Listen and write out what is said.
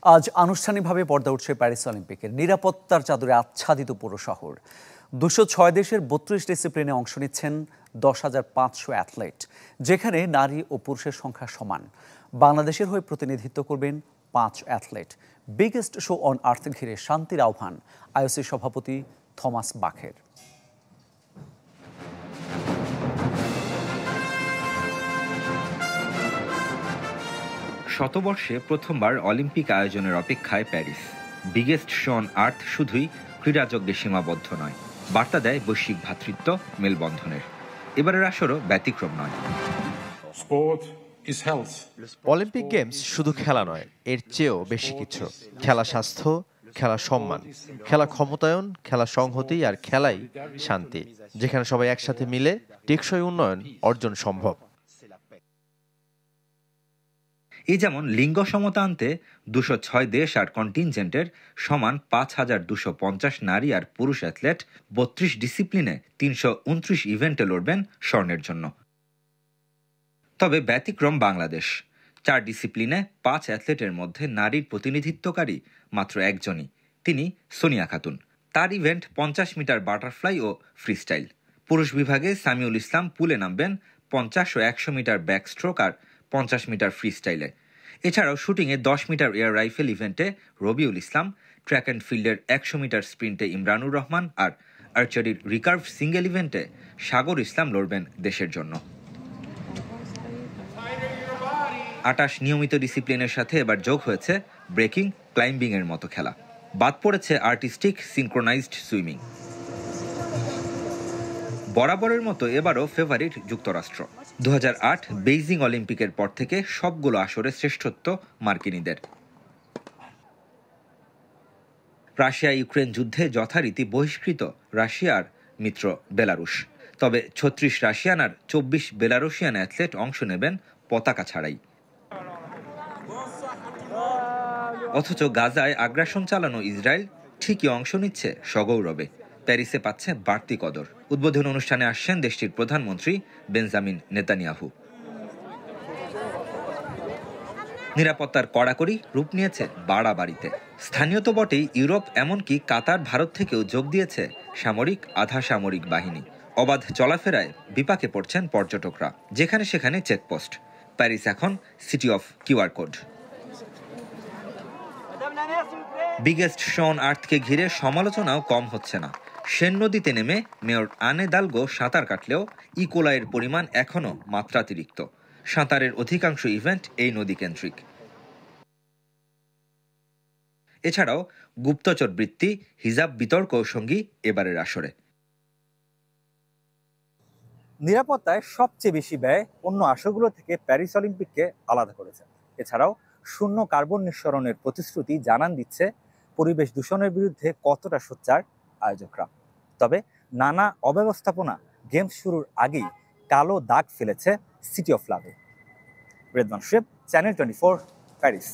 আজ আনুষ্ঠানিকভাবে পর্দা উঠছে প্যারিস অলিম্পিকের। নিরাপত্তার চাদরে আচ্ছাদিত পুরো শহর। 206 দেশের 32 ডিসিপ্লিনে অংশ নিচ্ছেন 10,500 অ্যাথলেট, যেখানে নারী ও পুরুষের সংখ্যা সমান। বাংলাদেশের হয়ে প্রতিনিধিত্ব করবেন 5 athlete. Biggest show on earth ঘিরে শান্তির আহ্বান আইওসি সভাপতি থমাস বাখের। শতবর্ষে প্রথমবার অলিম্পিক আয়োজনের অপেক্ষায় Paris. Biggest show on earth শুধুই ক্রীড়াযজ্ঞে সীমাবদ্ধ নয়, বার্তা দেয় বৈশ্বিক ভ্রাতৃত্ব, মেলবন্ধনের। এবারের আসরও ব্যতিক্রম নয়। অলিম্পিক গেমস শুধু খেলা নয়, এর চেয়েও বেশি কিছু। খেলা স্বাস্থ্য, খেলা সম্মান, খেলা ক্ষমতায়ন, খেলা সংহতি, আর খেলাই শান্তি, যেখানে সবাই একসাথে মিলে টেকসই উন্নয়ন অর্জন সম্ভব। এই যেমন লিঙ্গ সমতা আনতে 206 দেশ আর কন্টিনজেন্টের সমান 5,250 নারী আর পুরুষ অ্যাথলেট 32 ডিসিপ্লিনে 329 ইভেন্টে লড়বেন স্বর্ণের জন্য। তবে ব্যতিক্রম বাংলাদেশ। 4 ডিসিপ্লিনে 5 অ্যাথলেটের মধ্যে নারীর প্রতিনিধিত্বকারী মাত্র একজনই, তিনি সোনিয়া খাতুন। তার ইভেন্ট 50 মিটার বাটারফ্লাই ও ফ্রিস্টাইল। পুরুষ বিভাগে সামিউল ইসলাম পুলে নামবেন 50 ও 100 মিটার ব্যাকস্ট্রোক আর 50 মিটার ফ্রিস্টাইলে। এছাড়াও শুটিংয়ে 10 মিটার এয়ার রাইফেল ইভেন্টে রবিউল ইসলাম, ট্র্যাক অ্যান্ড ফিল্ডের 100 মিটার স্প্রিন্টে ইমরানুর রহমান আর আর্চারির রিকার্ভ সিঙ্গেল ইভেন্টে সাগর ইসলাম লড়বেন দেশের জন্য। 28 নিয়মিত ডিসিপ্লিনের সাথে এবার যোগ হয়েছে ব্রেকিং, ক্লাইম্বিং এর মতো খেলা। বাদ পড়েছে আর্টিস্টিক সিনক্রোনাইজড সুইমিং। বরাবরের মতো এবারও ফেভারিট যুক্তরাষ্ট্র। 2008 বেইজিং অলিম্পিকের পর থেকে সবগুলো আসরে শ্রেষ্ঠত্ব মার্কিনীদের। রাশিয়া ইউক্রেন যুদ্ধে যথারীতি বহিষ্কৃত রাশিয়ার মিত্র বেলারুশ। তবে 36 রাশিয়ান আর 24 বেলারুশিয়ান অ্যাথলেট অংশ নেবেন পতাকা ছাড়াই। অথচ গাজায় আগ্রাসন চালানো ইসরায়েল ঠিকই অংশ নিচ্ছে সগৌরবে। প্যারিসে পাচ্ছে বাড়তি কদর। উদ্বোধন অনুষ্ঠানে আসছেন দেশটির প্রধানমন্ত্রী বেঞ্জামিন নেতানিয়াহু। নিরাপত্তার কড়াকড়ি রূপ নিয়েছে বাড়াবাড়িতে। স্থানীয় তো বটেই, ইউরোপ এমনকি কাতার, ভারত থেকেও যোগ দিয়েছে সামরিক, আধা সামরিক বাহিনী। অবাধ চলাফেরায় বিপাকে পড়ছেন পর্যটকরা, যেখানে সেখানে চেকপোস্ট। প্যারিস এখন city of QR code. Biggest show on আর্থকে ঘিরে সমালোচনাও কম হচ্ছে না। সেন নদীতে নেমে মেয়র আনে দালগো সাঁতার কাটলেও ইকোলাইয়ের পরিমাণ এখনও মাত্রাতিরিক্ত। সাঁতারের অধিকাংশ ইভেন্ট এই নদী কেন্দ্রিক। এছাড়াও গুপ্তচর বৃত্তি, হিজাব বিতর্ক সঙ্গী এবারের আসরে। নিরাপত্তায় সবচেয়ে বেশি ব্যয় অন্য আসরগুলো থেকে প্যারিস অলিম্পিককে আলাদা করেছে। এছাড়াও শূন্য কার্বন নিঃসরণের প্রতিশ্রুতি জানান দিচ্ছে পরিবেশ দূষণের বিরুদ্ধে কতটা সোচ্চার আয়োজকরা। তবে নানা অব্যবস্থাপনা গেমস শুরুর আগেই কালো দাগ ফেলেছে সিটি অফ লাভে। Redwan Shoaib, channel 24, Paris.